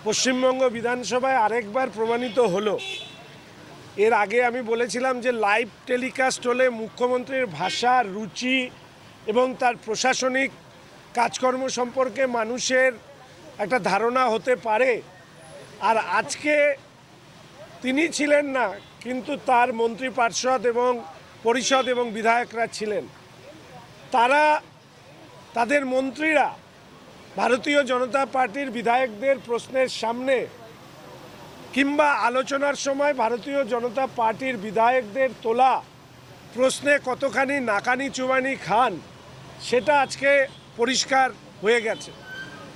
পশ্চিমবঙ্গ বিধানসভায় আরেকবার প্রমাণিত হলো। এর আগে আমি বলেছিলাম যে লাইভ টেলিকাস্ট হলে মুখ্যমন্ত্রীর ভাষা, রুচি এবং তার প্রশাসনিক কাজকর্ম সম্পর্কে মানুষের একটা ধারণা হতে পারে। আর আজকে তিনি ছিলেন না, কিন্তু তার মন্ত্রী পার্ষদ এবং পরিষদ এবং বিধায়করা ছিলেন। তাদের মন্ত্রীরা ভারতীয় জনতা পার্টির বিধায়কদের প্রশ্নের সামনে কিংবা আলোচনার সময় ভারতীয় জনতা পার্টির বিধায়কদের তোলা প্রশ্নে কতখানি নাকানি চুবানি খান, সেটা আজকে পরিষ্কার হয়ে গেছে।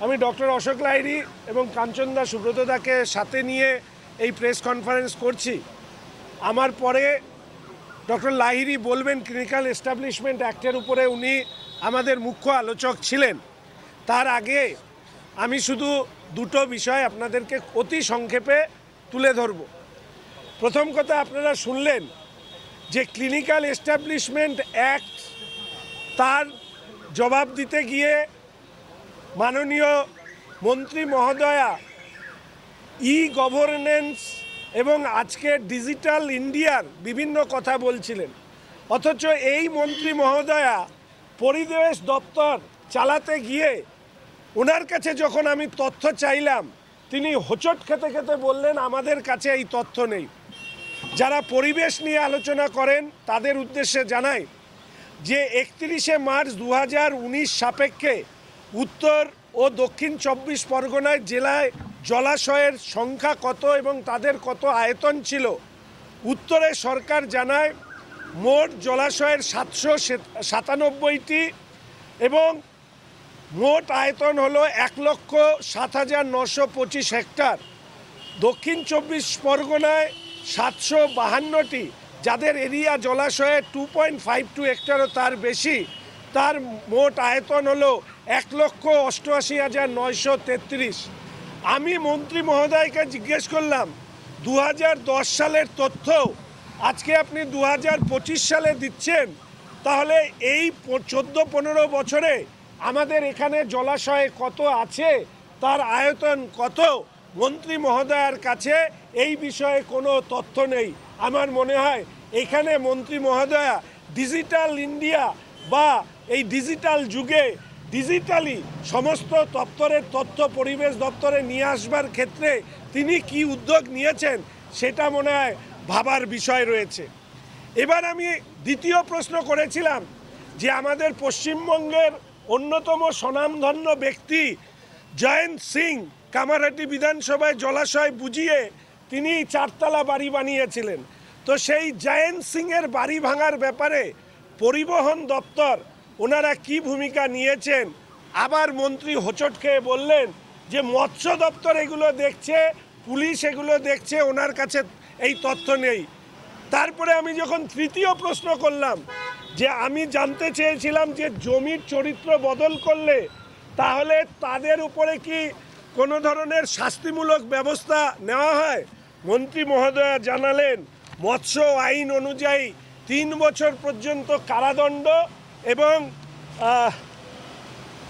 আমি ডক্টর অশোক লাহিড়ী এবং কাঞ্চনদা সুব্রতদাকে সাথে নিয়ে এই প্রেস কনফারেন্স করছি। আমার পরে ডক্টর লাহিড়ী বলবেন ক্লিনিক্যাল এস্টাবলিশমেন্ট অ্যাক্টের উপরে উনি আমাদের মুখ্য আলোচক ছিলেন। তার আগে আমি শুধু দুটো বিষয় আপনাদেরকে অতি সংক্ষেপে তুলে ধরব। প্রথম কথা, আপনারা শুনলেন যে ক্লিনিক্যাল এস্টাবলিশমেন্ট অ্যাক্ট, তার জবাব দিতে গিয়ে মাননীয় মন্ত্রী মহোদয়া গভর্নেন্স এবং আজকে ডিজিটাল ইন্ডিয়ার বিভিন্ন কথা বলছিলেন, অথচ এই মন্ত্রী মহোদয়া পরিবেশ দপ্তর চালাতে গিয়ে ওনার কাছে যখন আমি তথ্য চাইলাম, তিনি হোঁচট খেতে খেতে বললেন আমাদের কাছে এই তথ্য নেই। যারা পরিবেশ নিয়ে আলোচনা করেন তাদের উদ্দেশ্যে জানাই যে 31শে মার্চ 2019 সাপেক্ষে উত্তর ও দক্ষিণ 24 পরগনায় জেলায় জলাশয়ের সংখ্যা কত এবং তাদের কত আয়তন ছিল। উত্তরে সরকার জানায় মোট জলাশয়ের 797টি এবং মোট আয়তন হলো 1,07,925 হেক্টর। দক্ষিণ 24 পরগনায় 752টি, যাদের এরিয়া জলাশয়ে 2.52 হেক্টরও তার বেশি, তার মোট আয়তন হলো 1,88,933। আমি মন্ত্রী মহোদয়কে জিজ্ঞেস করলাম 2010 সালের তথ্য আজকে আপনি 2025 সালে দিচ্ছেন, তাহলে এই 14-15 বছরে আমাদের এখানে জলাশয়ে কত আছে, তার আয়তন কত? মন্ত্রী মহোদয়ার কাছে এই বিষয়ে কোনো তথ্য নেই। আমার মনে হয় এখানে মন্ত্রী মহোদয়া ডিজিটাল ইন্ডিয়া বা এই ডিজিটাল যুগে ডিজিটালি সমস্ত দপ্তরের তথ্য পরিবেশ দপ্তরে নিয়ে আসবার ক্ষেত্রে তিনি কি উদ্যোগ নিয়েছেন সেটা মনে হয় ভাবার বিষয় রয়েছে। এবার আমি দ্বিতীয় প্রশ্ন করেছিলাম যে আমাদের পশ্চিমবঙ্গের অন্যতম স্বনামধন্য ব্যক্তি জয়ন্ত সিং কামারহাটি বিধানসভায় জলাশয় বুঝিয়ে তিনি 4তলা বাড়ি বানিয়েছিলেন। তো সেই জয়ন্ত সিংয়ের বাড়ি ভাঙার ব্যাপারে পরিবহন দপ্তর ওনারা কি ভূমিকা নিয়েছেন? আবার মন্ত্রী হোঁচট খেয়ে বললেন যে মৎস্য দপ্তর এগুলো দেখছে, পুলিশ এগুলো দেখছে, ওনার কাছে এই তথ্য নেই। তারপরে আমি যখন তৃতীয় প্রশ্ন করলাম যে আমি জানতে চেয়েছিলাম যে জমির চরিত্র বদল করলে তাহলে তাদের উপরে কি কোনো ধরনের শাস্তিমূলক ব্যবস্থা নেওয়া হয়, মন্ত্রী মহোদয়া জানালেন মৎস্য আইন অনুযায়ী 3 বছর পর্যন্ত কারাদণ্ড এবং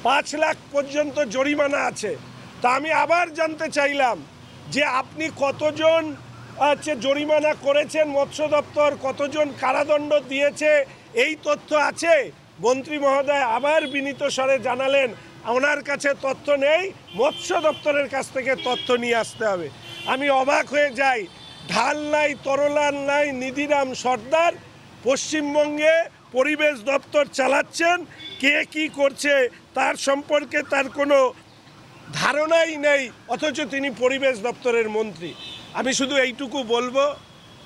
5 লাখ পর্যন্ত জরিমানা আছে। তা আমি আবার জানতে চাইলাম যে আপনি কতজন জরিমানা করেছেন মৎস্য দপ্তর, কতজন কারাদণ্ড দিয়েছে, এই তথ্য আছে? মন্ত্রী মহোদয় আবার বিনীত স্বরে জানালেন ওনার কাছে তথ্য নেই, মৎস্য দপ্তরের কাছ থেকে তথ্য নিয়ে আসতে হবে। আমি অবাক হয়ে যাই, ঢাল নাই, তরলার নাই, নিধিরাম সর্দার পশ্চিমবঙ্গে পরিবেশ দপ্তর চালাচ্ছেন, কে কি করছে তার সম্পর্কে তার কোনো ধারণাই নেই, অথচ তিনি পরিবেশ দপ্তরের মন্ত্রী। আমি শুধু এইটুকু বলবো,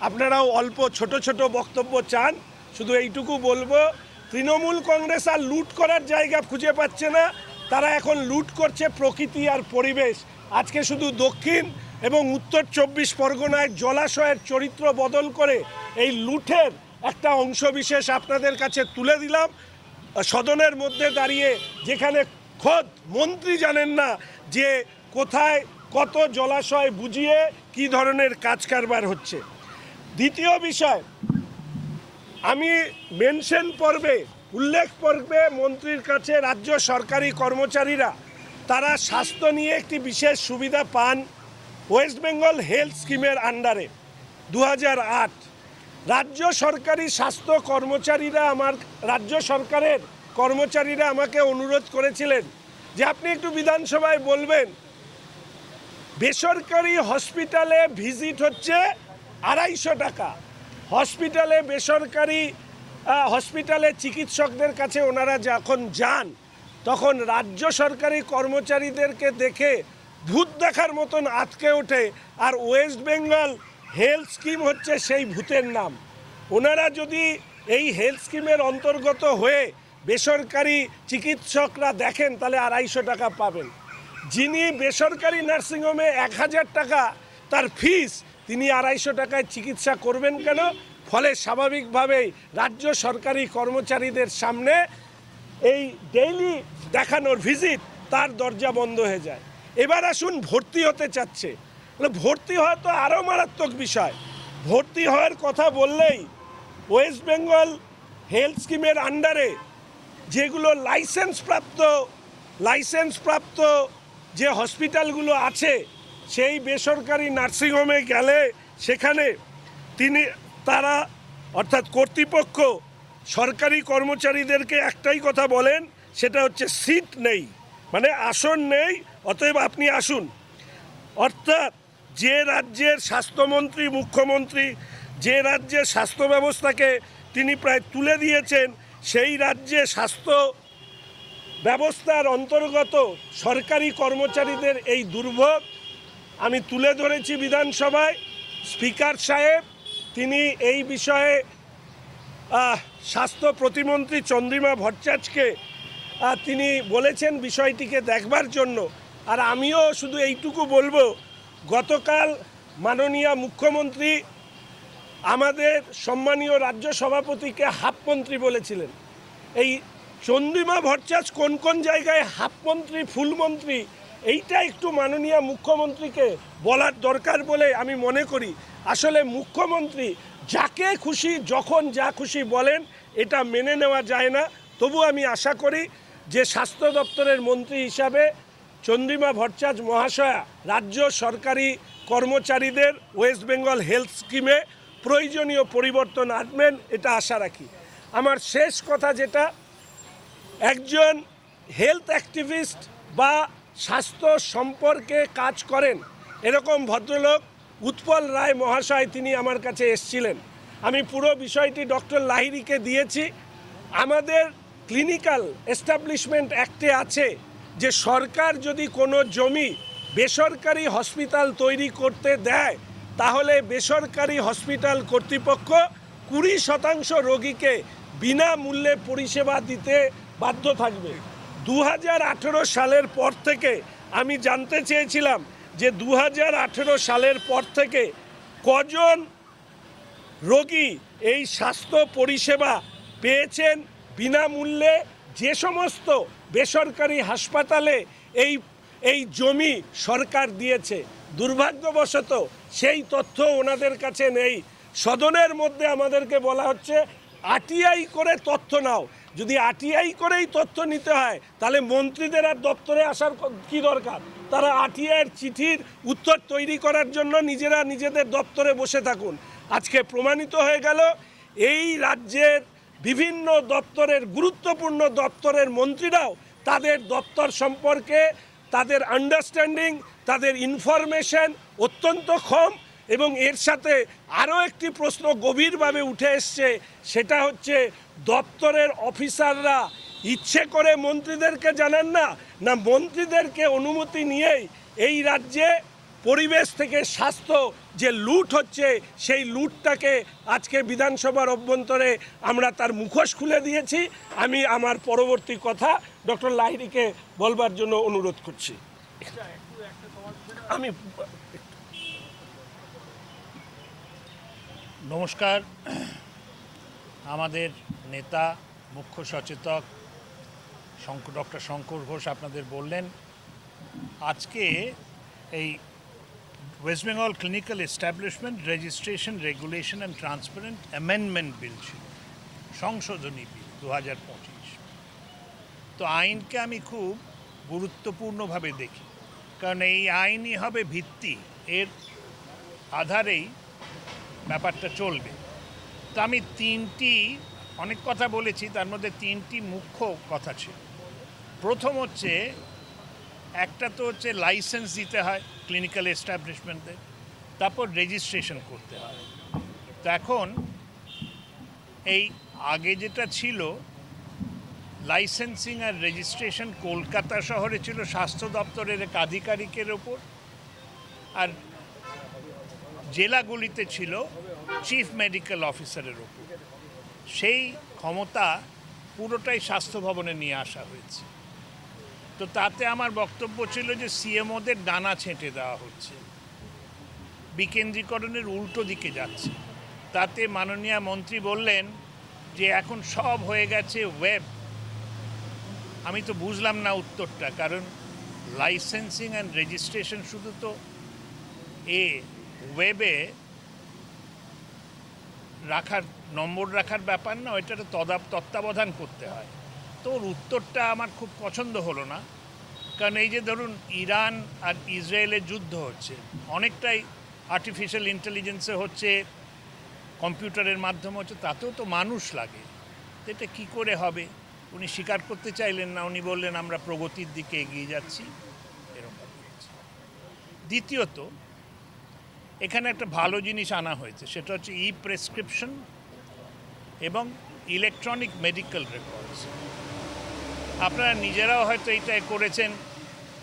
আপনারাও অল্প ছোট ছোট বক্তব্য চান, শুধু এইটুকু বলবো, তৃণমূল কংগ্রেস আর লুট করার জায়গা খুঁজে পাচ্ছে না, তারা এখন লুট করছে প্রকৃতি আর পরিবেশ। আজকে শুধু দক্ষিণ এবং উত্তর 24 পরগনায় জলাশয়ের চরিত্র বদল করে এই লুটের একটা অংশবিশেষ আপনাদের কাছে তুলে দিলাম সদনের মধ্যে দাঁড়িয়ে, যেখানে খোদ মন্ত্রী জানেন না যে কোথায় কত জলাশয় বুঝিয়ে কি ধরনের কাজ কারবার হচ্ছে। দ্বিতীয় বিষয়, আমি মেনশন পর্বে উল্লেখ পর্বে মন্ত্রীর কাছে রাজ্য সরকারি কর্মচারীরা তারা স্বাস্থ্য নিয়ে একটি বিশেষ সুবিধা পান, ওয়েস্ট বেঙ্গল হেলথ স্কিমের আন্ডারে 2008 রাজ্য সরকারি স্বাস্থ্য কর্মচারীরা রাজ্য সরকারের কর্মচারীরা আমাকে অনুরোধ করেছিলেন যে আপনি একটু বিধানসভায় বলবেন বেসরকারি হসপিটালে ভিজিট হচ্ছে 250 টাকা। হসপিটালে বেসরকারি হসপিটালে চিকিৎসকদের কাছে ওনারা যখন যান তখন রাজ্য সরকারি কর্মচারীদেরকে দেখে ভূত দেখার মতন আটকে ওঠে, আর ওয়েস্ট বেঙ্গল হেলথ স্কিম হচ্ছে সেই ভূতের নাম। ওনারা যদি এই হেলথ স্কিমের অন্তর্গত হয়ে বেসরকারি চিকিৎসকরা দেখেন তাহলে 250 টাকা পাবেন। যিনি বেসরকারি নার্সিংহোমে 1000 টাকা তার ফিস, তিনি 250 টাকায় চিকিৎসা করবেন কেন? ফলে স্বাভাবিকভাবেই রাজ্য সরকারি কর্মচারীদের সামনে এই ডেইলি দেখানোর ভিজিট তার দরজা বন্ধ হয়ে যায়। এবার আসুন ভর্তি হতে চাচ্ছে, ভর্তি হওয়া তো আরও মারাত্মক বিষয়। ভর্তি হওয়ার কথা বললেই ওয়েস্ট বেঙ্গল হেলথ স্কিমের আন্ডারে যেগুলো লাইসেন্সপ্রাপ্ত যে হসপিটালগুলো আছে সেই বেসরকারি নার্সিংহোমে গেলে সেখানে তারা অর্থাৎ কর্তৃপক্ষ সরকারি কর্মচারীদেরকে একটাই কথা বলেন, সেটা হচ্ছে সিট নেই, মানে আসন নেই, অতএব আপনি আসুন। অর্থাৎ যে রাজ্যের স্বাস্থ্যমন্ত্রী মুখ্যমন্ত্রী যে রাজ্যের স্বাস্থ্য ব্যবস্থাকে তিনি প্রায় তুলে দিয়েছেন, সেই রাজ্যে স্বাস্থ্য ব্যবস্থার অন্তর্গত সরকারি কর্মচারীদের এই দুর্ভোগ আমি তুলে ধরেছি বিধানসভায়। স্পিকার সাহেব তিনি এই বিষয়ে স্বাস্থ্য প্রতিমন্ত্রী চন্দ্রিমা ভট্টাচার্যকে তিনি বলেছেন বিষয়টিকে দেখবার জন্য। আর আমিও শুধু এইটুকু বলবো, গতকাল মাননীয় মুখ্যমন্ত্রী আমাদের সম্মানীয় রাজ্য সভাপতিকে হাফমন্ত্রী বলেছিলেন। এই চন্দ্রিমা ভট্টাচার্য কোন কোন জায়গায় হাফমন্ত্রী ফুলমন্ত্রী, এইটা একটু মাননীয় মুখ্যমন্ত্রীকে বলার দরকার বলে আমি মনে করি। আসলে মুখ্যমন্ত্রী যাকে খুশি যখন যা খুশি বলেন, এটা মেনে নেওয়া যায় না। তবু আমি আশা করি যে স্বাস্থ্য দপ্তরের মন্ত্রী হিসাবে চন্দ্রিমা ভট্টাচার্য মহাশয়া রাজ্য সরকারি কর্মচারীদের ওয়েস্ট বেঙ্গল হেলথ স্কিমে প্রয়োজনীয় পরিবর্তন আনবেন, এটা আশা রাখি। আমার শেষ কথা যেটা, একজন হেলথ অ্যাক্টিভিস্ট বা স্বাস্থ্য সম্পর্কে কাজ করেন এরকম ভদ্রলোক উৎপল রায় মহাশয় তিনি আমার কাছে এসেছিলেন। আমি পুরো বিষয়টি ডক্টর লাহিড়িকে দিয়েছি। আমাদের ক্লিনিক্যাল এস্টাবলিশমেন্ট অ্যাক্টে আছে যে সরকার যদি কোনো জমি বেসরকারি হসপিটাল তৈরি করতে দেয় তাহলে বেসরকারি হসপিটাল কর্তৃপক্ষ 20% রোগীকে বিনামূল্যে পরিষেবা দিতে বাধ্য থাকবে। 2018 সালের পর থেকে আমি জানতে চেয়েছিলাম যে 2018 সালের পর থেকে কজন রোগী এই স্বাস্থ্য পরিষেবা পেয়েছেন বিনামূল্যে, যে সমস্ত বেসরকারি হাসপাতালে এই জমি সরকার দিয়েছে। দুর্ভাগ্যবশত সেই তথ্য ওনাদের কাছে নেই। সদনের মধ্যে আমাদেরকে বলা হচ্ছে আরটিআই করে তথ্য নাও। যদি আরটিআই করেই তথ্য নিতে হয় তাহলে মন্ত্রীদের আর দপ্তরে আসার কি দরকার? তারা আরটিআইয়ের চিঠির উত্তর তৈরি করার জন্য নিজেরা নিজেদের দপ্তরে বসে থাকুন। আজকে প্রমাণিত হয়ে গেল এই রাজ্যের বিভিন্ন দপ্তরের গুরুত্বপূর্ণ দপ্তরের মন্ত্রীরাও তাদের দপ্তর সম্পর্কে তাদের আন্ডারস্ট্যান্ডিং তাদের ইনফরমেশন অত্যন্ত কম। এবং এর সাথে আরও একটি প্রশ্ন গভীরভাবে উঠে এসছে, সেটা হচ্ছে দপ্তরের অফিসাররা ইচ্ছে করে মন্ত্রীদেরকে জানান না, না মন্ত্রীদেরকে অনুমতি নিয়েই এই রাজ্যে পরিবেশ থেকে স্বাস্থ্য যে লুট হচ্ছে সেই লুটটাকে আজকে বিধানসভার অভ্যন্তরে আমরা তার মুখোশ খুলে দিয়েছি। আমি আমার পরবর্তী কথা ডক্টর লাহিড়িকে বলবার জন্য অনুরোধ করছি। আমি নমস্কার। আমাদের নেতা মুখ্য সচেতক ডক্টর শঙ্কর ঘোষ আপনাদের বললেন আজকে এই West Bengal clinical establishment registration regulation and transparent amendment bill ছিল, সংশোধনী বিল 2025। তো আইনকে আমি খুব গুরুত্বপূর্ণভাবে দেখি, কারণ এই আইনই হবে ভিত্তি, এর আধারেই ব্যাপারটা চলবে। তো আমি অনেক কথা বলেছি, তার মধ্যে 3টি মুখ্য কথা ছিল। প্রথম হচ্ছে, একটা তো হচ্ছে লাইসেন্স দিতে হয় ক্লিনিক্যাল এস্টাবলিশমেন্টদের, তারপর রেজিস্ট্রেশন করতে হয়। তো এখন এই আগে যেটা ছিল, লাইসেন্সিং আর রেজিস্ট্রেশন কলকাতা শহরে ছিল স্বাস্থ্য দপ্তরের এক আধিকারিকের ওপর, আর জেলাগুলিতে ছিল চিফ মেডিকেল অফিসারের ওপর। সেই ক্ষমতা পুরোটাই স্বাস্থ্য ভবনে নিয়ে আসা হয়েছে। তো তাতে আমার বক্তব্য ছিল যে সিএমওদের ডানা ছেঁটে দেওয়া হচ্ছে, বিকেন্দ্রীকরণের উল্টো দিকে যাচ্ছে। তাতে মাননীয় মন্ত্রী বললেন যে এখন সব হয়ে গেছে ওয়েব। আমি তো বুঝলাম না উত্তরটা, কারণ লাইসেন্সিং অ্যান্ড রেজিস্ট্রেশন শুধু তো ওয়েবে নম্বর রাখার ব্যাপার না, ওইটা তত্ত্বাবধান করতে হয়। তো ওর উত্তরটা আমার খুব পছন্দ হলো না, কারণ এই যে ধরুন ইরান আর ইসরায়েলের যুদ্ধ হচ্ছে, অনেকটাই আর্টিফিশিয়াল ইন্টেলিজেন্সে হচ্ছে, কম্পিউটারের মাধ্যমে হচ্ছে, তাতেও তো মানুষ লাগে। তো এটা কী করে হবে? উনি স্বীকার করতে চাইলেন না, উনি বললেন আমরা প্রগতির দিকে এগিয়ে যাচ্ছি, এরকম হচ্ছে। দ্বিতীয়ত, এখানে একটা ভালো জিনিস আনা হয়েছে, সেটা হচ্ছে প্রেসক্রিপশন এবং ইলেকট্রনিক মেডিকেল রেকর্ডস। আপনারা নিজেরাও হয়তো এইটাই করেছেন,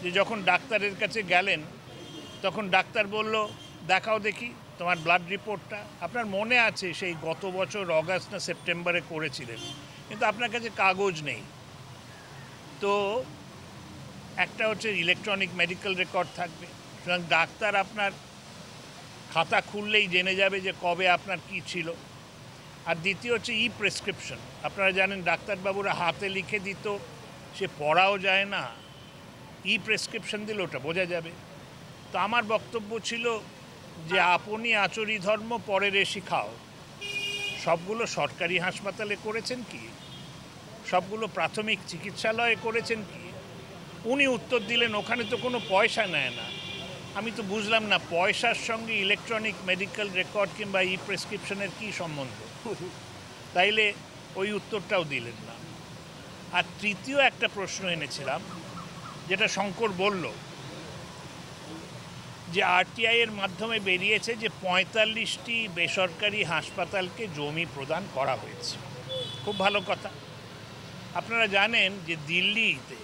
যে যখন ডাক্তারের কাছে গেলেন তখন ডাক্তার বলল দেখাও দেখি তোমার ব্লাড রিপোর্টটা। আপনার মনে আছে সেই গত বছর অগাস্ট না সেপ্টেম্বরে করেছিলেন, কিন্তু আপনার কাছে কাগজ নেই। তো একটা হচ্ছে ইলেকট্রনিক মেডিকেল রেকর্ড থাকবে, সুতরাং ডাক্তার আপনার খাতা খুললেই জেনে যাবে যে কবে আপনার কি ছিল। আর দ্বিতীয় হচ্ছে প্রেসক্রিপশন। আপনারা জানেন ডাক্তারবাবুরা হাতে লিখে দিত, সে পড়াও যায় না, প্রেসক্রিপশন দিলে ওটা বোঝা যাবে। তো আমার বক্তব্য ছিল যে আপনি আচরি ধর্ম পরের শিখাও। সবগুলো সরকারি হাসপাতালে করেছেন কি? সবগুলো প্রাথমিক চিকিৎসালয়ে করেছেন কি? উনি উত্তর দিলেন ওখানে তো কোনো পয়সা নেয় না। আমি তো বুঝলাম না পয়সার সঙ্গে ইলেকট্রনিক মেডিকেল রেকর্ড কিংবা প্রেসক্রিপশনের কী সম্বন্ধ। তাইলে ওই উত্তরটাও দিলেন না। আর তৃতীয় একটা প্রশ্ন এনেছিলাম, যেটা শঙ্কর বলল, যে আরটিআইয়ের মাধ্যমে বেরিয়েছে যে 45টি বেসরকারি হাসপাতালকে জমি প্রদান করা হয়েছে। খুব ভালো কথা। আপনারা জানেন যে দিল্লিতে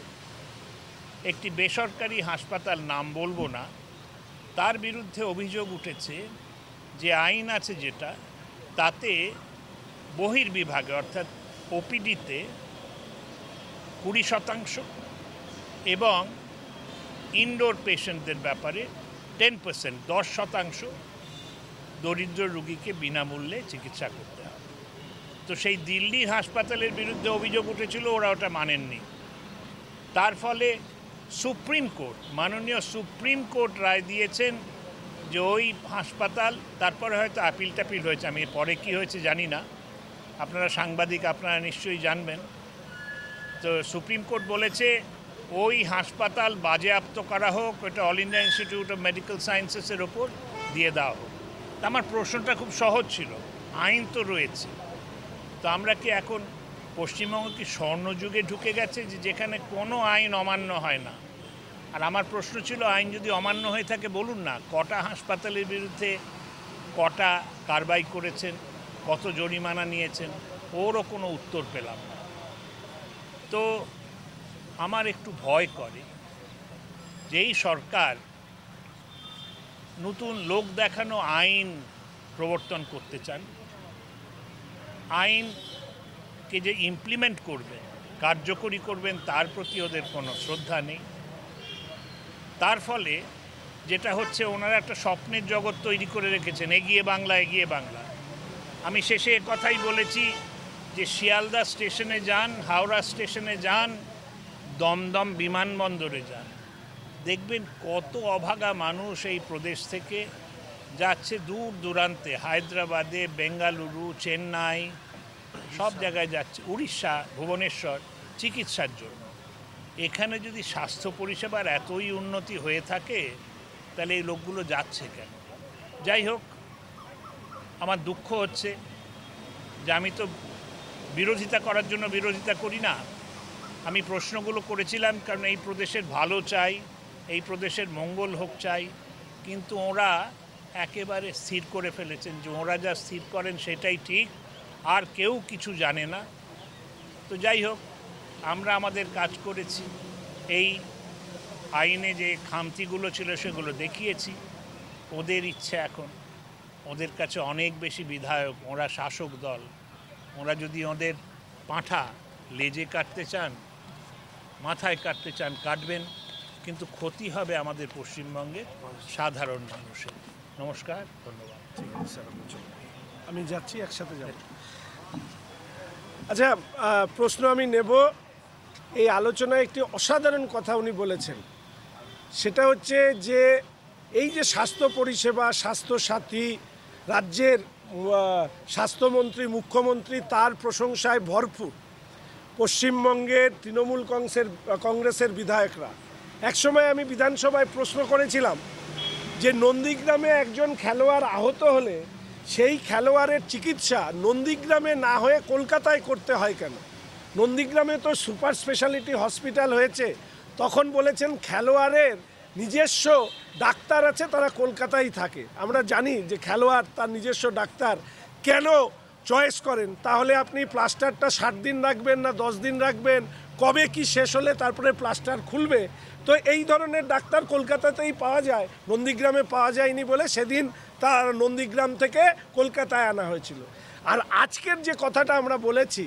একটি বেসরকারি হাসপাতাল, নাম বলবো না, তার বিরুদ্ধে অভিযোগ উঠেছে যে আইন আছে যেটা, তাতে বহির্বিভাগে অর্থাৎ ওপিডিতে 20% এবং ইনডোর পেশেন্টদের ব্যাপারে 10%, 10% দরিদ্র রোগীকে বিনামূল্যে চিকিৎসা করতে হবে। তো সেই দিল্লির হাসপাতালের বিরুদ্ধে অভিযোগ উঠেছিল, ওরা ওটা মানেননি। তার ফলে সুপ্রিম কোর্ট, মাননীয় সুপ্রিম কোর্ট রায় দিয়েছেন যে ওই হাসপাতাল, তারপরে হয়তো আপিল টাপিল হয়েছে, আমি পরে কি হয়েছে জানি না, আপনারা সাংবাদিক, আপনারা নিশ্চয়ই জানবেন। তো সুপ্রিম কোর্ট বলেছে ওই হাসপাতাল বাজেয়াপ্ত করা হোক, ওটা all India institute of medical সায়েন্সেসের ওপর দিয়ে দেওয়া হোক। আমার প্রশ্নটা খুব সহজ ছিল, আইন তো রয়েছে, তো আমরা কি এখন পশ্চিমবঙ্গ কি স্বর্ণযুগে ঢুকে গেছে, যে যেখানে কোনো আইন অমান্য হয় না? আর আমার প্রশ্ন ছিল, আইন যদি অমান্য হয়ে থাকে বলুন না, কটা হাসপাতালের বিরুদ্ধে কটা কারবাই করেছেন, কত জরিমানা নিয়েছেন, ওরও কোনো উত্তর পেলাম না। তো আমার একটু ভয় করে যেই সরকার নতুন লোক দেখানো আইন প্রবর্তন করতে চান, আইনকে যে ইমপ্লিমেন্ট করবেন, কার্যকরী করবেন, তার প্রতি ওদের কোনো শ্রদ্ধা নেই। তার ফলে যেটা হচ্ছে, ওনারা একটা স্বপ্নের জগৎ তৈরি করে রেখেছেন, এগিয়ে বাংলা, এগিয়ে বাংলা। আমি শেষে কথাই বলেছি যে শিয়ালদা স্টেশনে যান, হাওড়া স্টেশনে যান, দমদম বিমানবন্দরে যান, দেখবেন কত অভাগা মানুষ এই প্রদেশ থেকে যাচ্ছে দূর দূরান্তে, হায়দ্রাবাদে, বেঙ্গালুরু, চেন্নাই, সব জায়গায় যাচ্ছে, উড়িষ্যা, ভুবনেশ্বর চিকিৎসার জন্য। এখানে যদি স্বাস্থ্য পরিষেবার এতই উন্নতি হয়ে থাকে তাহলে এই লোকগুলো যাচ্ছে কেন? যাই হোক, আমার দুঃখ হচ্ছে যে আমি তো বিরোধিতা করার জন্য বিরোধিতা করি না। আমি প্রশ্নগুলো করেছিলাম কারণ এই প্রদেশের ভালো চাই, এই প্রদেশের মঙ্গল হোক চাই, কিন্তু ওরা একেবারে স্থির করে ফেলেছেন যে ওরা যা স্থির করেন সেটাই ঠিক, আর কেউ কিছু জানে না। তো যাই হোক, আমরা আমাদের কাজ করেছি, এই আইনে যে খামতিগুলো ছিল সেগুলো দেখিয়েছি। ওদের ইচ্ছে এখন, ওদের কাছে অনেক বেশি বিধায়ক, ওরা শাসক দল, ওরা যদি ওদের পাঁঠা লেজে কাটতে চান, মাথায় কাটতে চান কাটবেন, কিন্তু ক্ষতি হবে আমাদের পশ্চিমবঙ্গের সাধারণ মানুষের। নমস্কার, ধন্যবাদ। ঠিক আছে স্যার, আমি যাচ্ছি, একসাথে যাব। আচ্ছা, প্রশ্ন আমি নেব। এই আলোচনায় একটি অসাধারণ কথা উনি বলেছেন, সেটা হচ্ছে যে এই যে স্বাস্থ্য পরিষেবা, স্বাস্থ্যসাথী, রাজ্যের স্বাস্থ্যমন্ত্রী, মুখ্যমন্ত্রী তার প্রশংসায় ভরপুর। পশ্চিমবঙ্গের তৃণমূল কংগ্রেসের বিধায়করা, একসময় আমি বিধানসভায় প্রশ্ন করেছিলাম যে নন্দীগ্রামে একজন খেলোয়াড় আহত হলে সেই খেলোয়াড়ের চিকিৎসা নন্দীগ্রামে না হয়ে কলকাতায় করতে হয় কেন? নন্দীগ্রামে তো সুপার স্পেশালিটি হসপিটাল হয়েছে। তখন বলেছেন খেলোয়াড়ের নিজস্ব ডাক্তার আছে, তারা কলকাতায় থাকে। আমরা জানি যে খেলোয়াড় তার নিজস্ব ডাক্তার কেন চয়েস করেন। তাহলে আপনি প্লাস্টারটা 60 দিন রাখবেন না 10 দিন রাখবেন, কবে কি শেষ হলে তারপরে প্লাস্টার খুলবে? তো এই ধরনের ডাক্তার কলকাতাতেই পাওয়া যায়, নন্দীগ্রামে পাওয়া যায়নি বলে সেদিন তার নন্দীগ্রাম থেকে কলকাতায় আনা হয়েছিল। আর আজকের যে কথাটা আমরা বলেছি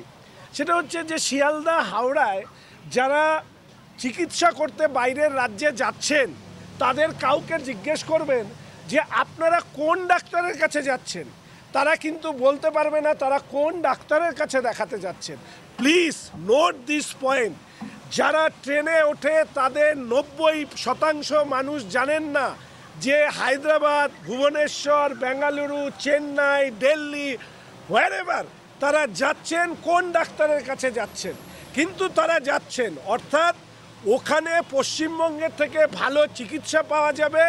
সেটা হচ্ছে যে শিয়ালদা, হাওড়ায় যারা চিকিৎসা করতে বাইরের রাজ্যে যাচ্ছেন তাদের কাউকে জিজ্ঞেস করবেন যে আপনারা কোন ডাক্তারের কাছে যাচ্ছেন, তারা কিন্তু বলতে পারবে না তারা কোন ডাক্তারের কাছে দেখাতে যাচ্ছেন। Please note this point. যারা ট্রেনে ওঠে তাদের 90% মানুষ জানেন না যে হায়দ্রাবাদ, ভুবনেশ্বর, বেঙ্গালুরু, চেন্নাই, দিল্লি, হোয়ারএভার তারা যাচ্ছেন কোন ডাক্তারের কাছে যাচ্ছেন, কিন্তু তারা যাচ্ছেন, অর্থাৎ ওখানে পশ্চিমবঙ্গের থেকে ভালো চিকিৎসা পাওয়া যাবে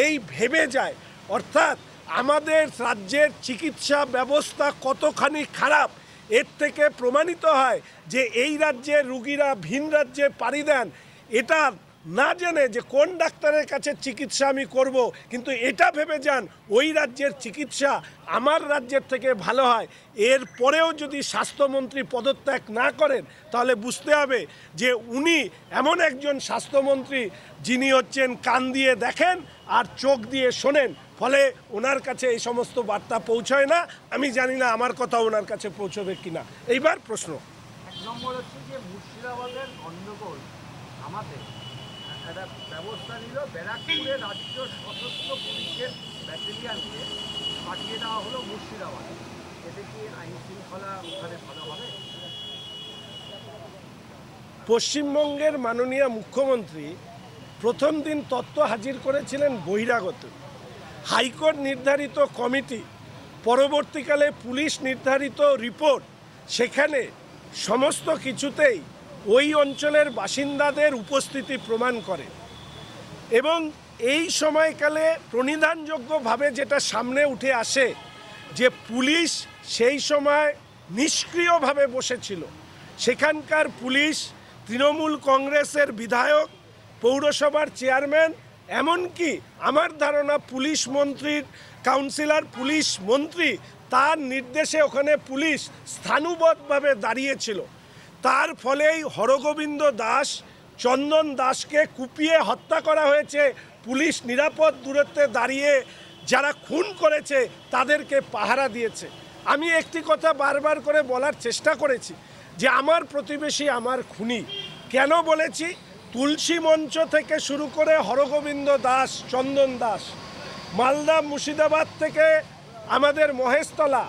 এই ভেবে যায়। অর্থাৎ আমাদের রাজ্যের চিকিৎসা ব্যবস্থা কতখানি খারাপ এর থেকে প্রমাণিত হয় যে এই রাজ্যের রুগীরা ভিন রাজ্যে পাড়ি দেন এটা না জেনে যে কোন ডাক্তারের কাছে চিকিৎসা আমি করব, কিন্তু এটা ভেবে যান ওই রাজ্যের চিকিৎসা আমার রাজ্যের থেকে ভালো হয়। এর পরেও যদি স্বাস্থ্যমন্ত্রী পদত্যাগ না করেন তাহলে বুঝতে হবে যে উনি এমন একজন স্বাস্থ্যমন্ত্রী যিনি হচ্ছেন কান দিয়ে দেখেন আর চোখ দিয়ে শোনেন, ফলে ওনার কাছে এই সমস্ত বার্তা পৌঁছয় না। আমি জানি না আমার কথা ওনার কাছে পৌঁছবে কিনা। এইবার প্রশ্ন 1 নম্বর হচ্ছে যে মুর্শিদাবাদের গণ্ডগোল আমাদের একটা ব্যবস্থা নিল, ব্যারাকপুরে রাজ্য সশস্ত্র পুলিশের ব্যাটালিয়ানকে পাঠিয়ে দেওয়া হলো মুর্শিদাবাদে। এতে কি আইন শৃঙ্খলা ওখানে ভালো হবে? পশ্চিমবঙ্গের মাননীয় মুখ্যমন্ত্রী প্রথম দিন তথ্য হাজির করেছিলেন বহিরাগত। হাইকোর্ট নির্ধারিত কমিটি, পরবর্তীকালে পুলিশ নির্ধারিত রিপোর্ট, সেখানে সমস্ত কিছুতেই ওই অঞ্চলের বাসিন্দাদের উপস্থিতি প্রমাণ করে। এবং এই সময়কালে প্রণিধানযোগ্যভাবে যেটা সামনে উঠে আসে যে পুলিশ সেই সময় নিষ্ক্রিয়ভাবে বসেছিল। সেখানকার পুলিশ, তৃণমূল কংগ্রেসের বিধায়ক, পৌরসভার চেয়ারম্যান, এমনকি আমার ধারণা পুলিশ মন্ত্রীর কাউন্সিলর, পুলিশ মন্ত্রী, তার নির্দেশে ওখানে পুলিশ স্থাণুবদ্ধভাবে দাঁড়িয়েছিল। তার ফলেই হরগোবিন্দ দাস, চন্দন দাসকে কুপিয়ে হত্যা করা হয়েছে। পুলিশ নিরাপদ দূরত্বে দাঁড়িয়ে যারা খুন করেছে তাদেরকে পাহারা দিয়েছে। আমি একটি কথা বারবার করে বলার চেষ্টা করেছি যে আমার প্রতিবেশী আমার খুনি। কেন বলেছি? তুলসী মঞ্চ থেকে শুরু করে হরগোবিন্দ দাস, চন্দন দাস, মালদা, মুর্শিদাবাদ থেকে আমাদের মহেশতলা,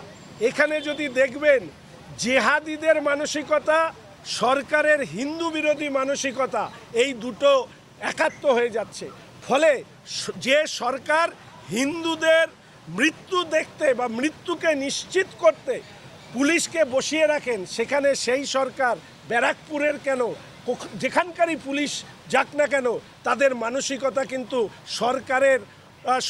এখানে যদি দেখবেন জেহাদিদের মানসিকতা, সরকারের হিন্দু বিরোধী মানসিকতা, এই দুটো একাত্ম হয়ে যাচ্ছে। ফলে যে সরকার হিন্দুদের মৃত্যু দেখতে বা মৃত্যুকে নিশ্চিত করতে পুলিশকে বসিয়ে রাখেন, সেখানে সেই সরকার ব্যারাকপুরের কেন, যেখানকারই পুলিশ যাক না কেন তাদের মানসিকতা কিন্তু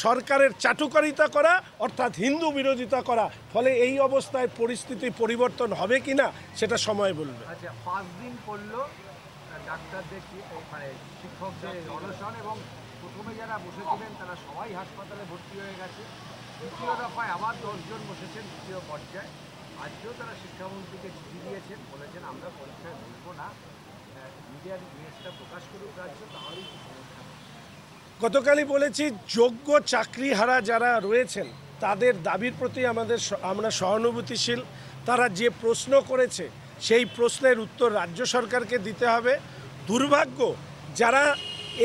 সরকারের চাটুকারিতা করা, অর্থাৎ হিন্দু বিরোধিতা করা। ফলে এই অবস্থায় পরিস্থিতি পরিবর্তন হবে কি না সেটা সময় বলবে। আচ্ছা, 5 দিন করলো ডাক্তারদের মানে শিক্ষকদের অনশন, এবং প্রথমে যারা বসেছিলেন তারা সবাই হাসপাতালে ভর্তি হয়ে গেছে। দ্বিতীয় দফায় আবার 10 জন বসেছেন দ্বিতীয় পর্যায়ে। আজকেও তারা শিক্ষামন্ত্রীকে চিঠি দিয়েছেন, বলেছেন আমরা পরীক্ষায় বলবো না, মিডিয়ার ইমেজটা প্রকাশ করুক রাজ্য, তাহলেই কি সমস্যা। গতকালই বলেছি, যোগ্য চাকরিহারা যারা রয়েছেন তাদের দাবির প্রতি আমরা সহানুভূতিশীল। তারা যে প্রশ্ন করেছে সেই প্রশ্নের উত্তর রাজ্য সরকারকে দিতে হবে। দুর্ভাগ্য, যারা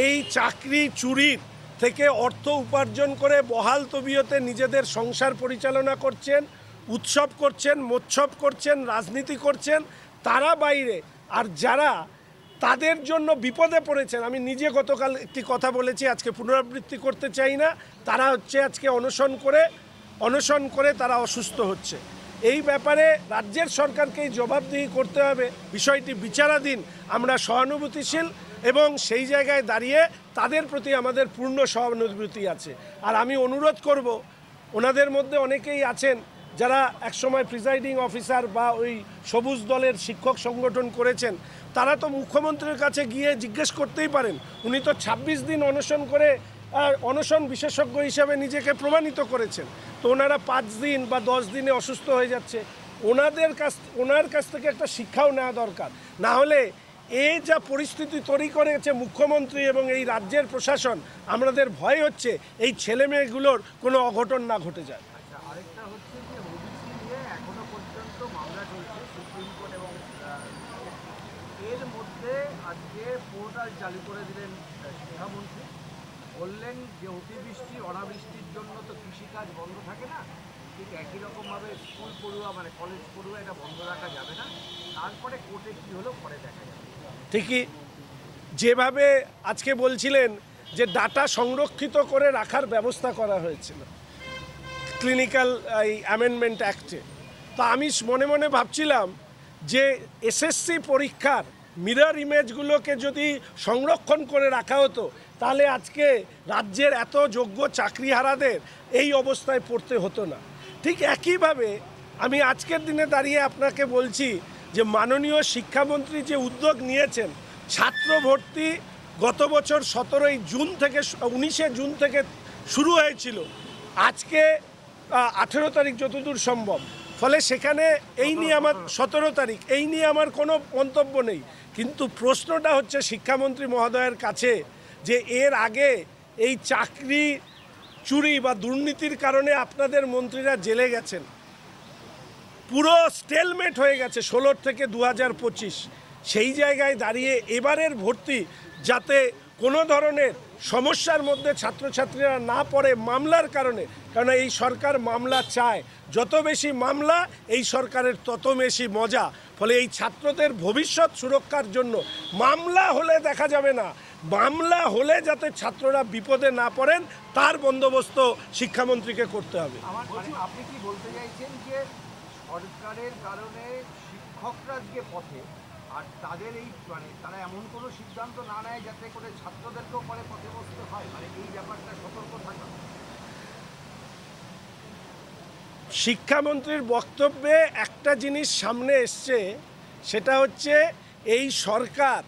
এই চাকরি চুরির থেকে অর্থ উপার্জন করে বহাল তবিয়তে নিজেদের সংসার পরিচালনা করছেন, উৎসব করছেন, মোৎসব করছেন, রাজনীতি করছেন, তারা বাইরে। আর যারা তাদের জন্য বিপদে পড়েছেন, আমি নিজে গতকাল একটি কথা বলেছি, আজকে পুনরাবৃত্তি করতে চাই না, তারা হচ্ছে আজকে অনশন করে তারা অসুস্থ হচ্ছে। এই ব্যাপারে রাজ্যের সরকারকেই জবাবদিহি করতে হবে। বিষয়টি বিচারাধীন। আমরা সহানুভূতিশীল এবং সেই জায়গায় দাঁড়িয়ে তাদের প্রতি আমাদের পূর্ণ সহানুভূতি আছে। আর আমি অনুরোধ করব, ওনাদের মধ্যে অনেকেই আছেন যারা একসময় প্রিজাইডিং অফিসার বা ওই সবুজ দলের শিক্ষক সংগঠন করেছেন, তারা তো মুখ্যমন্ত্রীর কাছে গিয়ে জিজ্ঞেস করতেই পারেন। উনি তো 26 দিন অনশন করে অনশন বিশেষজ্ঞ হিসেবে নিজেকে প্রমাণিত করেছেন। তো ওনারা 5 দিন বা 10 দিনে অসুস্থ হয়ে যাচ্ছে, ওনার কাছ থেকে একটা শিক্ষাও নেওয়া দরকার। না হলে এই যা পরিস্থিতি তৈরি করেছে মুখ্যমন্ত্রী এবং এই রাজ্যের প্রশাসন, আমাদের ভয় হচ্ছে এই ছেলেমেয়েগুলোর কোনো অঘটন না ঘটে যায়। আচ্ছা, আরেকটা হচ্ছে যে ওবিসি নিয়ে এখনো পর্যন্ত মামলা চলছে সুপ্রিম কোর্ট, এবং এর মধ্যে আজকে পোর্টাল চালু করে দিলেন শিক্ষামন্ত্রী। বললেন যে অতিবৃষ্টি অনাবৃষ্টির জন্য তো কৃষিকাজ বন্ধ থাকে না, ঠিক একই রকমভাবে স্কুল পড়ুয়া মানে কলেজ পড়ুয়া এটা বন্ধ রাখা যাবে না। তারপরে কোর্টে কী হলো পরে দেখা যাবে। ঠিকই যেভাবে আজকে বলছিলেন যে ডাটা সংরক্ষিত করে রাখার ব্যবস্থা করা হয়েছিল ক্লিনিক্যাল এই অ্যামেন্ডমেন্ট অ্যাক্টে, তো আমি মনে মনে ভাবছিলাম যে এসএসসি পরীক্ষার মিরর ইমেজগুলোকে যদি সংরক্ষণ করে রাখা হতো তাহলে আজকে রাজ্যের এত যোগ্য চাকরিহারাদের এই অবস্থায় পড়তে হতো না। ঠিক একইভাবে আমি আজকের দিনে দাঁড়িয়ে আপনাকে বলছি যে মাননীয় শিক্ষামন্ত্রী যে উদ্যোগ নিয়েছেন, ছাত্র ভর্তি গত বছর 19 জুন থেকে শুরু হয়েছিল, আজকে 18 তারিখ যতদূর সম্ভব। ফলে সেখানে এই নিয়ে আমার 17 তারিখ, এই নিয়ে আমার কোনো মন্তব্য নেই। কিন্তু প্রশ্নটা হচ্ছে শিক্ষামন্ত্রী মহোদয়ের কাছে যে এর আগে এই চাকরি চুরি বা দুর্নীতির কারণে আপনাদের মন্ত্রীরা জেলে গেছেন, পুরো স্টেলমেট হয়ে গেছে 16 থেকে 2025। সেই জায়গায় দাঁড়িয়ে এবারের ভর্তি যাতে কোনো ধরনের সমস্যার মধ্যে ছাত্রছাত্রীরা না পড়ে মামলার কারণে, কারণ এই সরকার মামলা চায়, যত বেশি মামলা এই সরকারের তত বেশি মজা। ফলে এই ছাত্রদের ভবিষ্যৎ সুরক্ষার জন্য মামলা হলে দেখা যাবে না, মামলা হলে যাতে ছাত্ররা বিপদে না পড়েন তার বন্দোবস্ত শিক্ষামন্ত্রীকে করতে হবে। আপনি কি বলতে চাইছেন যে সরকারের কারণে শিক্ষকরা যে পথে, আর তাদের এই মানে তারা এমন কোনো সিদ্ধান্ত না নেয় যাতে করে ছাত্রদেরকেও পরে পথে বসতে হয়, মানে এই ব্যাপারটা সতর্ক থাকা। শিক্ষামন্ত্রীর বক্তব্যে একটা জিনিস সামনে এসছে, সেটা হচ্ছে এই সরকার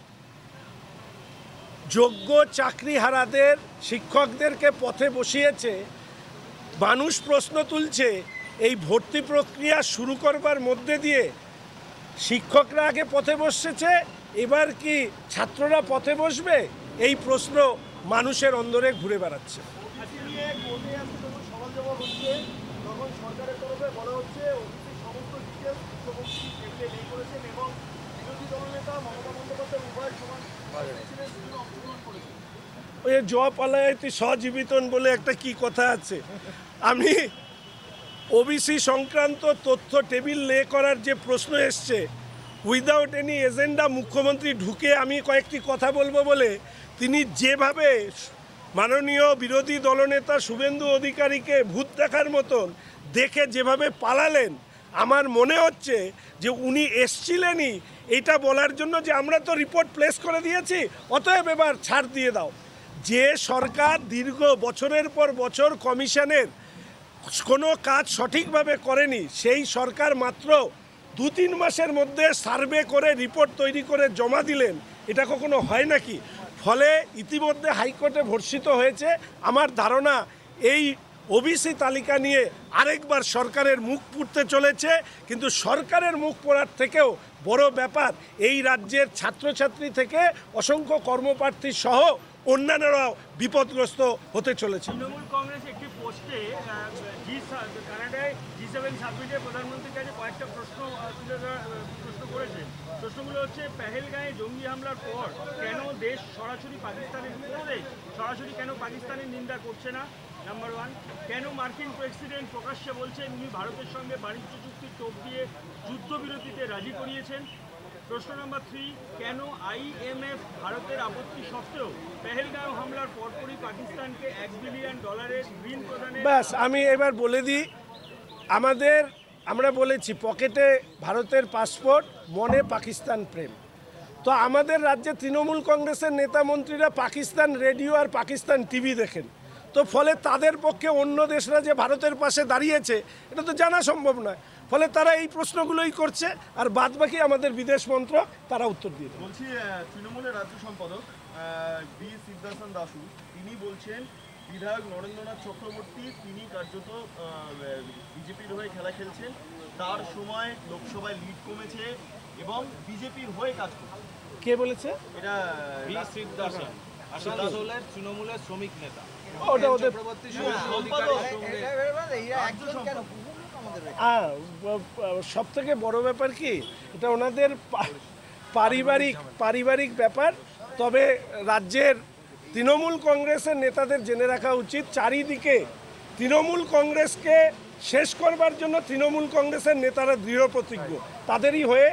যোগ্য চাকরিহারাদের শিক্ষকদেরকে পথে বসিয়েছে। মানুষ প্রশ্ন তুলছে এই ভর্তি প্রক্রিয়া শুরু করবার মধ্যে দিয়ে শিক্ষকরা আগে পথে বসেছে, এবার কি ছাত্ররা পথে বসবে? এই প্রশ্ন মানুষের অন্দরে ঘুরে বেড়াচ্ছে। ওই জপালায়তি সজীবিতন বলে একটা কি কথা আছে, আমি ওবিসি সংক্রান্ত তথ্য টেবিল লে করার যে প্রশ্ন এসছে, উইদাউট এনি এজেন্ডা মুখ্যমন্ত্রী ঢুকে আমি কয়েকটি কথা বলবো বলে তিনি যেভাবে মাননীয় বিরোধী দলনেতা শুভেন্দু অধিকারীকে ভূত দেখার মতন দেখে যেভাবে পালালেন, আমার মনে হচ্ছে যে উনি এসছিলেনই এটা বলার জন্য যে আমরা তো রিপোর্ট প্লেস করে দিয়েছি, অতএব এবার ছাড় দিয়ে দাও। যে সরকার দীর্ঘ বছরের পর বছর কমিশনের কোনো কাজ সঠিকভাবে করেনি, সেই সরকার মাত্র 2-3 মাসের মধ্যে সার্ভে করে রিপোর্ট তৈরি করে জমা দিলেন, এটা কখনো হয় নাকি? ফলে ইতিমধ্যে হাইকোর্টে ভর্সিত হয়েছে। আমার ধারণা এই ওবিসি তালিকা নিয়ে আরেকবার সরকারের মুখ পুড়তে চলেছে, কিন্তু সরকারের মুখ পোড়ার থেকেও বড় ব্যাপার এই রাজ্যের ছাত্রছাত্রী থেকে অসংখ্য কর্মপ্রার্থী সহ অন্যান্যরাও বিপদগ্রস্ত হতে চলেছে। তৃণমূল কংগ্রেস একটি পোস্টে কানাডায় G7 সাবমিটে প্রধানমন্ত্রীর কাছে কয়েকটা প্রশ্ন করেছেন। প্রশ্নগুলো হচ্ছে, পেহেলগাঁয়ে জঙ্গি হামলার পর কেন দেশ সরাসরি পাকিস্তানের বিরুদ্ধে সরাসরি কেন পাকিস্তানের নিন্দা করছে না? নাম্বার 1, কেন মার্কিন প্রেসিডেন্ট প্রকাশ্যে বলছেন উনি ভারতের সঙ্গে বাণিজ্য চুক্তির টোপ দিয়ে যুদ্ধবিরতিতে রাজি করিয়েছেন? প্রশ্ন নাম্বার 3, কেন IMF ভারতের আপত্তি সত্ত্বেও পেহেলগাঁও হামলার পরপরই পাকিস্তানকে $1 বিলিয়ন ঋণ প্রদানের? ব্যাস, আমি এবার বলে দিই, আমরা বলেছি পকেটে ভারতের পাসপোর্ট, মনে পাকিস্তান প্রেম। তো আমাদের রাজ্যে তৃণমূল কংগ্রেসের নেতা মন্ত্রীরা পাকিস্তান রেডিও আর পাকিস্তান টিভি দেখেন, তো ফলে তাদের পক্ষে অন্য দেশরা যে ভারতের পাশে দাঁড়িয়েছে এটা তো জানা সম্ভব নয়। ফলে তারা এই প্রশ্নগুলোই করছে, আর বাদবাকি আমাদের বিদেশ মন্ত্রক তারা উত্তর দিয়ে দেবে। বলছি, তৃণমূলের রাজ্য সম্পাদক বি সিদ্ধার্থন দাসু তিনি বলছেন বিধায়ক নরেন্দ্রনাথ চক্রবর্তী তিনি কার্যত বিজেপির হয়ে খেলা খেলছেন, তার সময় লোকসভায় লিড কমেছে এবং বিজেপির হয়ে কাজ করছে। কে বলেছে? এটা বি সিদ্ধার্থন আসানসোলের তৃণমূলের শ্রমিক নেতা। ওটা ওদের চক্রবর্তী শুভেন্দু অধিকারীর সঙ্গে সব থেকে বড় ব্যাপার কি, এটা ওনাদের পারিবারিক ব্যাপার। তবে রাজ্যের তৃণমূল কংগ্রেসের নেতাদের জেনে রাখা উচিত, চারিদিকে তৃণমূল কংগ্রেসকে শেষ করবার জন্য তৃণমূল কংগ্রেসের নেতারা দৃঢ় প্রতিজ্ঞ, তাদেরই হয়ে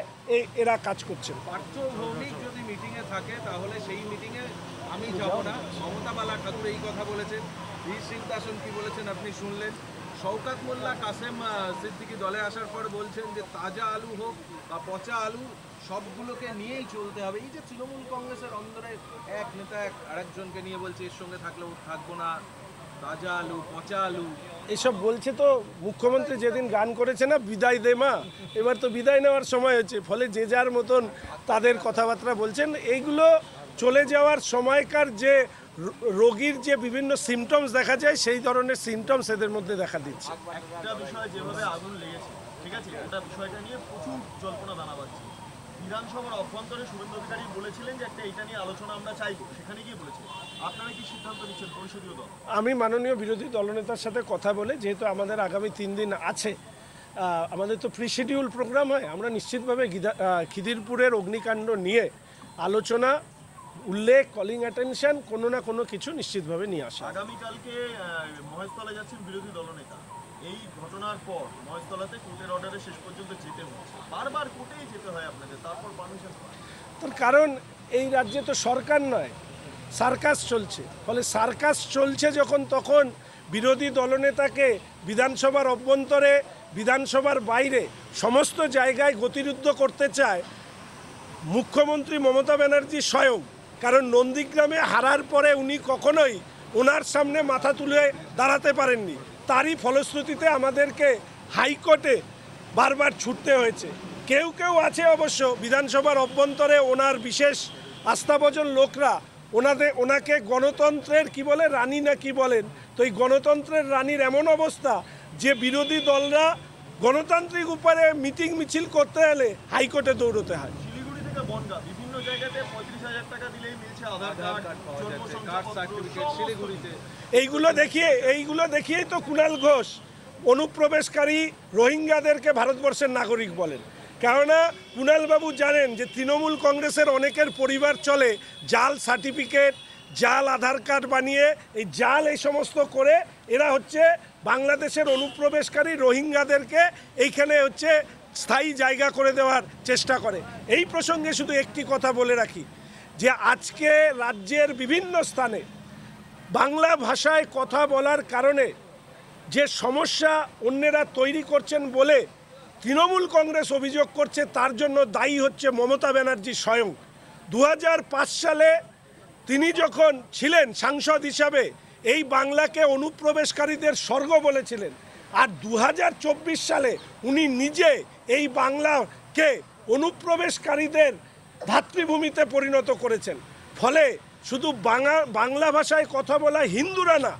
এরা কাজ করছেন। পার্থ ভৌমিক যদি মিটিংয়ে থাকে তাহলে সেই মিটিংয়ে আমি যাব না। মমতা বালা ঠাকুর এই কথা বলেছেন। বি সিদ্ধার্থন কি বলেছেন আপনি শুনলেন। শওকত মোল্লা কাসেম সিদ্দিকী দলে আসার পর বলছেন যে তাজা আলু হোক বা পচা আলু সবগুলোকে নিয়েই চলতে হবে। এই যে তৃণমূল কংগ্রেসের অন্দরে এক নেতা আরেকজনকে নিয়ে বলছে এর সঙ্গে থাকলেও থাকবো না, তাজা আলু পচা আলু এসব বলছে। তো মুখ্যমন্ত্রী যেদিন গান করেছে না, বিদায় দে মা, এবার তো বিদায় নেওয়ার সময় হচ্ছে, ফলে যে যার মতন তাদের কথাবার্তা বলছেন। এইগুলো চলে যাওয়ার সময়কার যে রোগীর যে বিভিন্ন সিমটমস দেখা যায়, সেই ধরনের সিমটমস এদের মধ্যে দেখা দিচ্ছে। একটা বিষয় যেভাবে আগুন লেগেছে, ঠিক আছে, ওটা বিষয়টা নিয়ে প্রচুর জল্পনা দানা বাঁধছে। বিধানসভার অভ্যন্তরে শুভেন্দু অধিকারী বলেছিলেন যে একটা এটা নিয়ে আলোচনা আমরা চাইব, সেখানে গিয়ে বলেছেন। আপনারা কি সিদ্ধান্ত নিচ্ছেন পরিষদীয় দল? আমি মাননীয় বিরোধী দলনেতার সাথে কথা বলে, যেহেতু আমাদের আগামী 3 দিন আছে, আমাদের তো প্রি শিডিউল প্রোগ্রাম হয়, আমরা নিশ্চিতভাবে খিদিরপুরের অগ্নিকাণ্ড নিয়ে আলোচনা, উল্লেখ, কলিং অ্যাটেনশন, কোনো না কোনো কিছু নিশ্চিতভাবে নিয়ে আসা। আগামীকালকে মহেশতলা যাচ্ছেন বিরোধী দলনেতা। এই ঘটনার পর মহেশতলাতে কোর্টের অর্ডারে শেষ পর্যন্ত যেতে হচ্ছে, বারবার কোর্টেই যেতে হয় আপনাদের, তারপর পারমিশন পায়। তার কারণ এই রাজ্যে তো সরকার নয়, সার্কাস চলছে। ফলে সার্কাস চলছে যখন, তখন বিরোধী দলনেতাকে বিধানসভার অভ্যন্তরে, বিধানসভার বাইরে সমস্ত জায়গায় গতিরুদ্ধ করতে চায় মুখ্যমন্ত্রী মমতা ব্যানার্জি স্বয়ং। কারণ নন্দীগ্রামে হারার পরে উনি কখনোই ওনার সামনে মাথা তুলে দাঁড়াতে পারেননি, তারই ফলশ্রুতিতে আমাদেরকে হাইকোর্টে বারবার ছুটতে হয়েছে। কেউ আছে অবশ্য বিধানসভার অভ্যন্তরে ওনার বিশেষ আস্থাভজন লোকরা ওনাকে গণতন্ত্রের কি বলে, রানী না কি বলেন। তো এই গণতন্ত্রের রানীর এমন অবস্থা যে বিরোধী দলরা গণতান্ত্রিক উপায়ে মিটিং মিছিল করতে হলে হাইকোর্টে দৌড়তে হয়। শিলিগুড়ি থেকে বনগা বিভিন্ন জায়গাতে 35,000 টাকা দিলেই মিলছে আধার কার্ড, কাস্ট সার্টিফিকেট শিলিগুড়িতে। এইগুলো দেখিয়েই তো কুণাল ঘোষ অনুপ্রবেশকারী রোহিঙ্গাদেরকে ভারতবর্ষের নাগরিক বলেন। কেননা কুণালবাবু জানেন যে তৃণমূল কংগ্রেসের অনেকের পরিবার চলে জাল সার্টিফিকেট, জাল আধার কার্ড বানিয়ে, এই সমস্ত করে এরা হচ্ছে বাংলাদেশের অনুপ্রবেশকারী রোহিঙ্গাদেরকে এইখানে হচ্ছে স্থায়ী জায়গা করে দেওয়ার চেষ্টা করে। এই প্রসঙ্গে শুধু একটি কথা বলে রাখি, যে আজকে রাজ্যের বিভিন্ন স্থানে বাংলা ভাষায় কথা বলার কারণে যে সমস্যা অন্যেরা তৈরি করছেন বলে তৃণমূল কংগ্রেস অভিযোগ করছে তার জন্য দায়ী হচ্ছে মমতা ব্যানার্জি স্বয়ং। 2005 সালে তিনি যখন ছিলেন সাংসদ হিসাবে এই বাংলাকে অনুপ্রবেশকারীদের স্বর্গ বলেছিলেন, আর 2024 সালে উনি নিজে এই বাংলাকে অনুপ্রবেশকারীদের ধাত্রীভূমিতে পরিণত করেছেন। ফলে শুধু বাংলা ভাষায় কথা বলা হিন্দুরা না,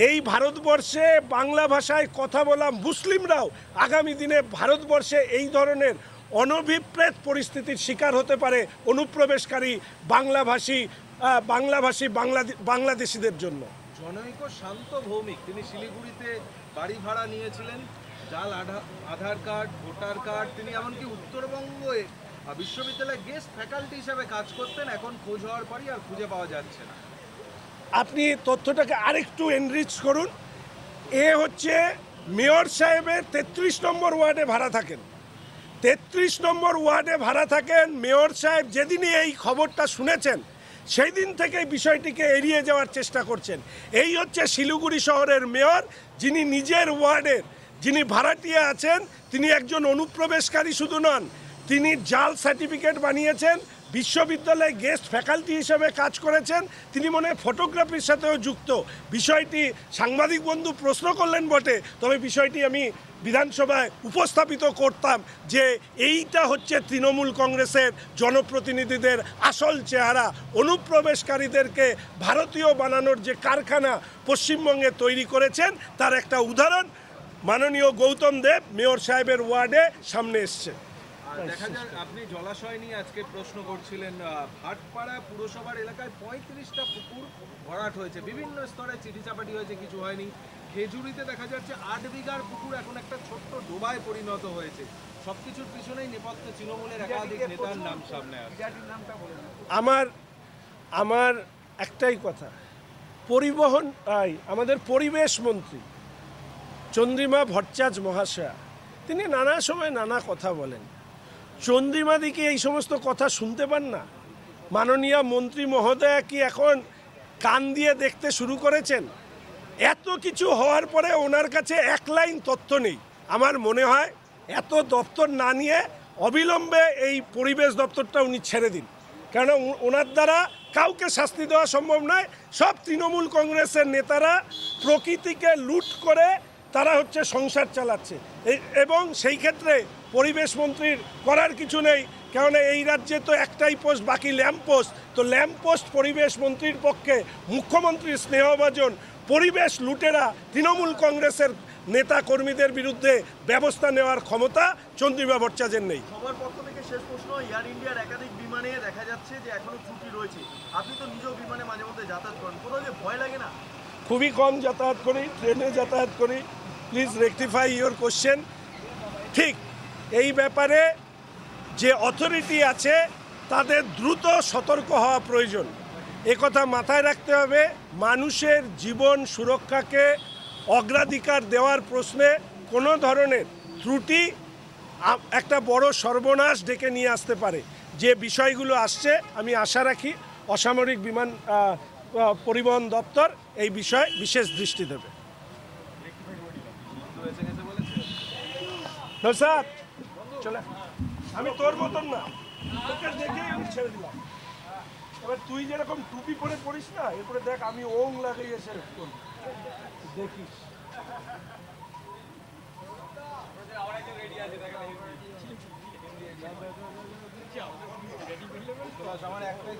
এই ভারতবর্ষে বাংলা ভাষায় কথা বলা মুসলিমরাও আগামী দিনে ভারতবর্ষে এই ধরনের অনভিপ্রেত পরিস্থিতির শিকার হতে পারে অনুপ্রবেশকারী বাংলাভাষী বাংলাদেশিদের জন্য। জনৈক শান্ত ভৌমিক, তিনি শিলিগুড়িতে বাড়ি ভাড়া নিয়েছিলেন, জাল আধার কার্ড, ভোটার কার্ড, তিনি এমনকি উত্তরবঙ্গে বিশ্ববিদ্যালয়ে গেস্ট ফ্যাকাল্টি হিসেবে কাজ করতেন, এখন খোঁজ হওয়ার পরই আর খুঁজে পাওয়া যাচ্ছে না। আপনি তথ্যটাকে আরেকটু এনরিচ করুন। এ হচ্ছে মেয়র সাহেবের 33 নম্বর ওয়ার্ডে ভাড়া থাকেন। 33 নম্বর ওয়ার্ডে ভাড়া থাকেন। মেয়র সাহেব যেদিনই এই খবরটা শুনেছেন সেই দিন থেকে বিষয়টিকে এড়িয়ে যাওয়ার চেষ্টা করছেন। এই হচ্ছে শিলিগুড়ি শহরের মেয়র, যিনি নিজের ওয়ার্ডের যিনি ভাড়াটিয়া আছেন, তিনি একজন অনুপ্রবেশকারী শুধু নন, তিনি জাল সার্টিফিকেট বানিয়েছেন, বিশ্ববিদ্যালয়ে গেস্ট ফ্যাকাল্টি হিসেবে কাজ করেছেন, তিনি মনে হয় ফটোগ্রাফির সাথেও যুক্ত। বিষয়টি সাংবাদিক বন্ধু প্রশ্ন করলেন বটে, তবে বিষয়টি আমি বিধানসভায় উপস্থাপিত করতাম যে এইটা হচ্ছে তৃণমূল কংগ্রেসের জনপ্রতিনিধিদের আসল চেহারা। অনুপ্রবেশকারীদেরকে ভারতীয় বানানোর যে কারখানা পশ্চিমবঙ্গে তৈরি করেছেন তার একটা উদাহরণ মাননীয় গৌতম দেব মেয়র সাহেবের ওয়ার্ডে সামনে এসছে। দেখা যায় আপনি জলাশয় নিয়ে আজকে প্রশ্ন করছিলেন। ভাটপাড়া পুরসভার এলাকায় 35টা পুকুর ভরাট হয়েছে, বিভিন্ন স্তরে চিঠি চাপাটি হয়েছে, কিছু হয়নি। খেজুরিতে দেখা যাচ্ছে 8 বিঘার পুকুর এখন একটা ছোট্ট ডোবায় পরিণত হয়েছে। সবকিছুর পিছনেই নেপথ্যে তৃণমূলের একাধিক নেতার নাম সামনে আসছে। আমার একটাই কথা, আমাদের পরিবেশ মন্ত্রী চন্দ্রিমা ভট্টাচার্য মহাশয়া তিনি নানা সময় নানা কথা বলেন। চন্দ্রিমাদি কি এই সমস্ত কথা শুনতে পান না? মাননীয় মন্ত্রী মহোদয়া কি এখন কান দিয়ে দেখতে শুরু করেছেন? এত কিছু হওয়ার পরে ওনার কাছে এক লাইন তথ্য নেই। আমার মনে হয় এত দপ্তর না নিয়ে অবিলম্বে এই পরিবেশ দপ্তরটা উনি ছেড়ে দিন, কেন ওনার দ্বারা কাউকে শাস্তি দেওয়া সম্ভব নয়। সব তৃণমূল কংগ্রেসের নেতারা প্রকৃতিকে লুট করে তারা হচ্ছে সংসার চালাচ্ছে, এবং সেই ক্ষেত্রে পরিবেশ মন্ত্রীর করার কিছু নেই, কেননা এই রাজ্যে তো একটাই পোস্ট, বাকি ল্যাম্প পোস্ট। তো ল্যাম্প পোস্ট পরিবেশ মন্ত্রীর পক্ষে মুখ্যমন্ত্রীর স্নেহভাজন পরিবেশ লুটেরা তৃণমূল কংগ্রেসের নেতা কর্মীদের বিরুদ্ধে ব্যবস্থা নেওয়ার ক্ষমতা চন্দ্রিমা ভট্টাচার্যের নেই। সবার পক্ষ থেকে শেষ প্রশ্ন, এয়ার ইন্ডিয়ার একাধিক বিমানে দেখা যাচ্ছে যে এখনো ত্রুটি রয়েছে। আপনি তো নিজেও বিমানে মাঝে মধ্যে যাতায়াত করেন, কোথাও যে ভয় লাগে না? খুবই কম যাতায়াত করি, ট্রেনে যাতায়াত করি। Please rectify your question. ঠিক এই ব্যাপারে যে অথরিটি আছে তাদের দ্রুত সতর্ক হওয়া প্রয়োজন, একথা মাথায় রাখতে হবে। মানুষের জীবন সুরক্ষাকে অগ্রাধিকার দেওয়ার প্রশ্নে কোনো ধরনের ত্রুটি একটা বড় সর্বনাশ ডেকে নিয়ে আসতে পারে। যে বিষয়গুলো আসছে আমি আশা রাখি অসামরিক বিমান পরিবহন দপ্তর এই বিষয়ে বিশেষ দৃষ্টি দেবে। স্যার চলে, আমি তোর মতন না, তোকে দেখেই আমি ছেড়ে দিলাম। এবার তুই যেরকম টুপি পরে পড়িস না, এরপরে দেখ আমি ওং লাগিয়ে এসে দেখিস। আমার একটাই